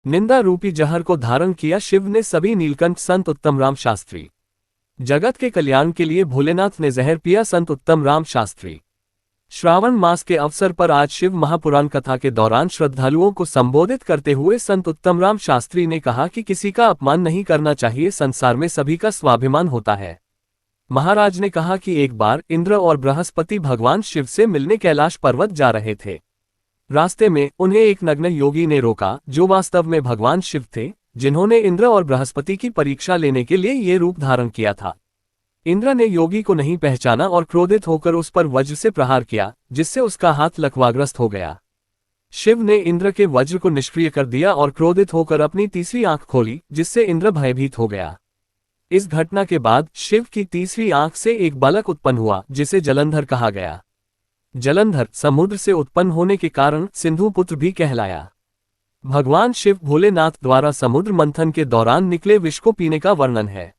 निंदा रूपी जहर को धारण किया शिव ने सभी नीलकंठ संत उत्तम राम शास्त्री। जगत के कल्याण के लिए भोलेनाथ ने जहर पिया संत उत्तम राम शास्त्री। श्रावण मास के अवसर पर आज शिव महापुराण कथा के दौरान श्रद्धालुओं को संबोधित करते हुए संत उत्तम राम शास्त्री ने कहा कि किसी का अपमान नहीं करना चाहिए, संसार में सभी का स्वाभिमान होता है। महाराज ने कहा कि एक बार इंद्र और बृहस्पति भगवान शिव से मिलने कैलाश पर्वत जा रहे थे। रास्ते में उन्हें एक नग्न योगी ने रोका, जो वास्तव में भगवान शिव थे, जिन्होंने इंद्र और बृहस्पति की परीक्षा लेने के लिए ये रूप धारण किया था। इंद्र ने योगी को नहीं पहचाना और क्रोधित होकर उस पर वज्र से प्रहार किया, जिससे उसका हाथ लकवाग्रस्त हो गया। शिव ने इंद्र के वज्र को निष्क्रिय कर दिया और क्रोधित होकर अपनी तीसरी आंख खोली, जिससे इंद्र भयभीत हो गया। इस घटना के बाद शिव की तीसरी आंख से एक बालक उत्पन्न हुआ, जिसे जलंधर कहा गया। जलंधर समुद्र से उत्पन्न होने के कारण सिंधु पुत्र भी कहलाया। भगवान शिव भोलेनाथ द्वारा समुद्र मंथन के दौरान निकले विष को पीने का वर्णन है।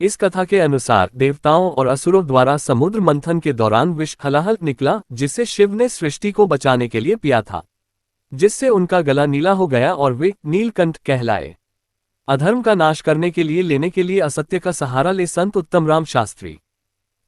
इस कथा के अनुसार देवताओं और असुरों द्वारा समुद्र मंथन के दौरान विष हलाहल निकला, जिसे शिव ने सृष्टि को बचाने के लिए पिया था, जिससे उनका गला नीला हो गया और वे नीलकंठ कहलाए। अधर्म का नाश करने के लिए असत्य का सहारा ले संत उत्तम राम शास्त्री।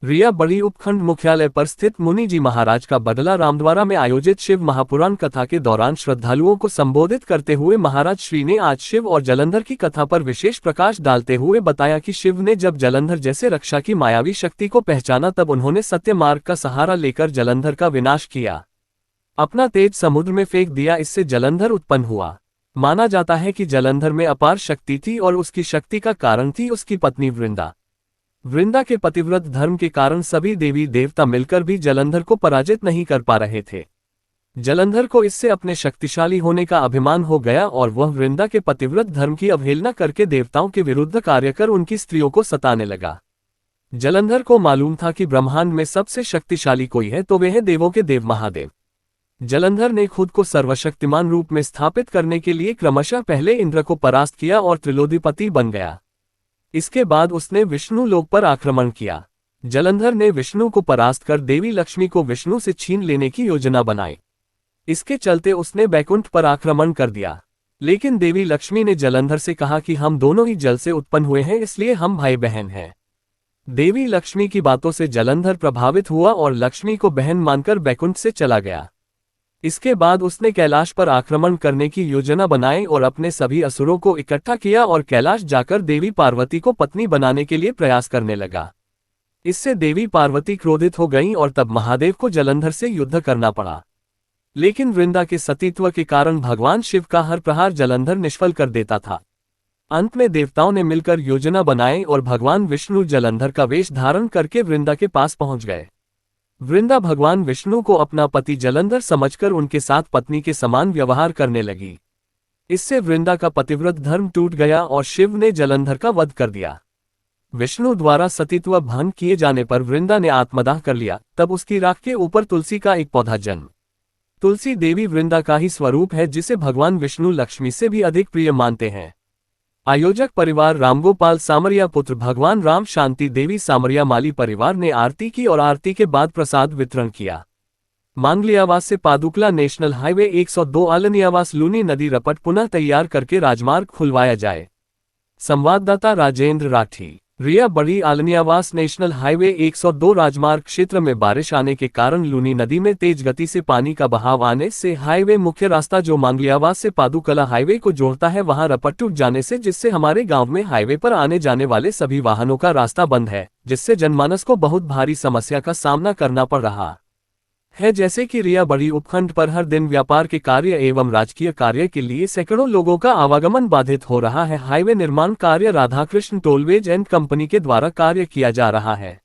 रिया बड़ी उपखंड मुख्यालय पर स्थित मुनि जी महाराज का बदला रामद्वारा में आयोजित शिव महापुराण कथा के दौरान श्रद्धालुओं को संबोधित करते हुए महाराज श्री ने आज शिव और जलंधर की कथा पर विशेष प्रकाश डालते हुए बताया कि शिव ने जब जलंधर जैसे रक्षा की मायावी शक्ति को पहचाना, तब उन्होंने सत्य मार्ग का सहारा लेकर जलंधर का विनाश किया, अपना तेज समुद्र में फेंक दिया। इससे जलंधर उत्पन्न हुआ। माना जाता है कि जलंधर में अपार शक्ति थी और उसकी शक्ति का कारण थी उसकी पत्नी वृंदा। वृंदा के पतिव्रत धर्म के कारण सभी देवी देवता मिलकर भी जलंधर को पराजित नहीं कर पा रहे थे। जलंधर को इससे अपने शक्तिशाली होने का अभिमान हो गया और वह वृंदा के पतिव्रत धर्म की अवहेलना करके देवताओं के विरुद्ध कार्य कर उनकी स्त्रियों को सताने लगा। जलंधर को मालूम था कि ब्रह्मांड में सबसे शक्तिशाली कोई है तो वे हैं देवों के देव महादेव। जलंधर ने खुद को सर्वशक्तिमान रूप में स्थापित करने के लिए क्रमशः पहले इंद्र को परास्त किया और त्रिलोकीपति बन गया। इसके बाद उसने विष्णु लोक पर आक्रमण किया। जलंधर ने विष्णु को परास्त कर देवी लक्ष्मी को विष्णु से छीन लेने की योजना बनाई। इसके चलते उसने बैकुंठ पर आक्रमण कर दिया। लेकिन देवी लक्ष्मी ने जलंधर से कहा कि हम दोनों ही जल से उत्पन्न हुए हैं, इसलिए हम भाई बहन हैं। देवी लक्ष्मी की बातों से जलंधर प्रभावित हुआ और लक्ष्मी को बहन मानकर बैकुंठ से चला गया। इसके बाद उसने कैलाश पर आक्रमण करने की योजना बनाई और अपने सभी असुरों को इकट्ठा किया और कैलाश जाकर देवी पार्वती को पत्नी बनाने के लिए प्रयास करने लगा। इससे देवी पार्वती क्रोधित हो गईं और तब महादेव को जलंधर से युद्ध करना पड़ा। लेकिन वृंदा के सतीत्व के कारण भगवान शिव का हर प्रहार जलंधर निष्फल कर देता था। अंत में देवताओं ने मिलकर योजना बनाई और भगवान विष्णु जलंधर का वेश धारण करके वृंदा के पास पहुंच गए। वृंदा भगवान विष्णु को अपना पति जलंधर समझकर उनके साथ पत्नी के समान व्यवहार करने लगी। इससे वृंदा का पतिव्रत धर्म टूट गया और शिव ने जलंधर का वध कर दिया। विष्णु द्वारा सतीत्व भंग किए जाने पर वृंदा ने आत्मदाह कर लिया। तब उसकी राख के ऊपर तुलसी का एक पौधा जन्म। तुलसी देवी वृंदा का ही स्वरूप है, जिसे भगवान विष्णु लक्ष्मी से भी अधिक प्रिय मानते हैं। आयोजक परिवार रामगोपाल सामरिया पुत्र भगवान राम शांति देवी सामरिया माली परिवार ने आरती की और आरती के बाद प्रसाद वितरण किया। मांगलियावास से पादुकला नेशनल हाईवे 102 आलनियावास लूनी नदी रपट पुनः तैयार करके राजमार्ग खुलवाया जाए। संवाददाता राजेंद्र राठी। रिया बड़ी आलनियावास नेशनल हाईवे 102 राजमार्ग क्षेत्र में बारिश आने के कारण लूनी नदी में तेज गति से पानी का बहाव आने से हाईवे मुख्य रास्ता जो मांगलियावास से पादुकला हाईवे को जोड़ता है वहां रपट टूट जाने से, जिससे हमारे गांव में हाईवे पर आने जाने वाले सभी वाहनों का रास्ता बंद है, जिससे जनमानस को बहुत भारी समस्या का सामना करना पड़ रहा है। जैसे कि रिया बड़ी उपखंड पर हर दिन व्यापार के कार्य एवं राजकीय कार्य के लिए सैकड़ों लोगों का आवागमन बाधित हो रहा है। हाईवे निर्माण कार्य राधाकृष्ण टोलवेज एंड कंपनी के द्वारा कार्य किया जा रहा है।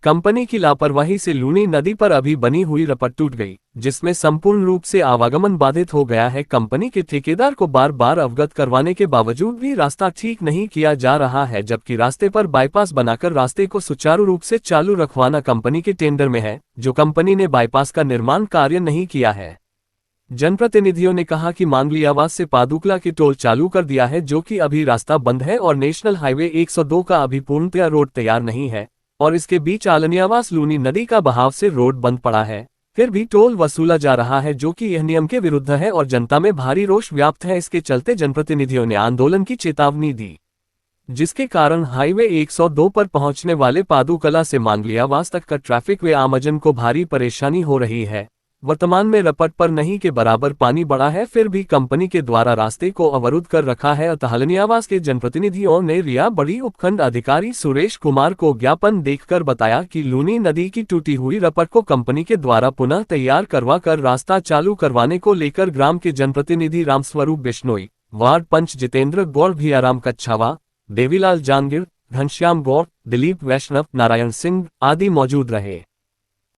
कंपनी की लापरवाही से लूनी नदी पर अभी बनी हुई रपट टूट गई, जिसमें संपूर्ण रूप से आवागमन बाधित हो गया है। कंपनी के ठेकेदार को बार बार अवगत करवाने के बावजूद भी रास्ता ठीक नहीं किया जा रहा है, जबकि रास्ते पर बाईपास बनाकर रास्ते को सुचारू रूप से चालू रखवाना कंपनी के टेंडर में है, जो कंपनी ने बाईपास का निर्माण कार्य नहीं किया है। जनप्रतिनिधियों ने कहा कि मांगलियावास से पादुकला की टोल चालू कर दिया है, जो कि अभी रास्ता बंद है और नेशनल हाईवे 102 का अभी पूर्णतया रोड तैयार नहीं है और इसके बीच आलनियावास लूनी नदी का बहाव से रोड बंद पड़ा है। फिर भी टोल वसूला जा रहा है, जो कि यह नियम के विरुद्ध है और जनता में भारी रोष व्याप्त है। इसके चलते जनप्रतिनिधियों ने आंदोलन की चेतावनी दी, जिसके कारण हाईवे 102 पर पहुंचने वाले पादुकला से मांगलियावास तक का ट्रैफिक व आमजन को भारी परेशानी हो रही है। वर्तमान में रपट पर नहीं के बराबर पानी बढ़ा है, फिर भी कंपनी के द्वारा रास्ते को अवरुद्ध कर रखा है। हल्दियावास के जनप्रतिनिधियों ने रिया बड़ी उपखंड अधिकारी सुरेश कुमार को ज्ञापन देखकर बताया कि लूनी नदी की टूटी हुई रपट को कंपनी के द्वारा पुनः तैयार करवा कर रास्ता चालू करवाने को लेकर ग्राम के जनप्रतिनिधि रामस्वरूप बिश्नोई, वार्ड पंच जितेंद्र गौड़, भियाराम कच्छावा, देवीलाल जांगिर, घनश्याम गौड़, दिलीप वैष्णव, नारायण सिंह आदि मौजूद रहे।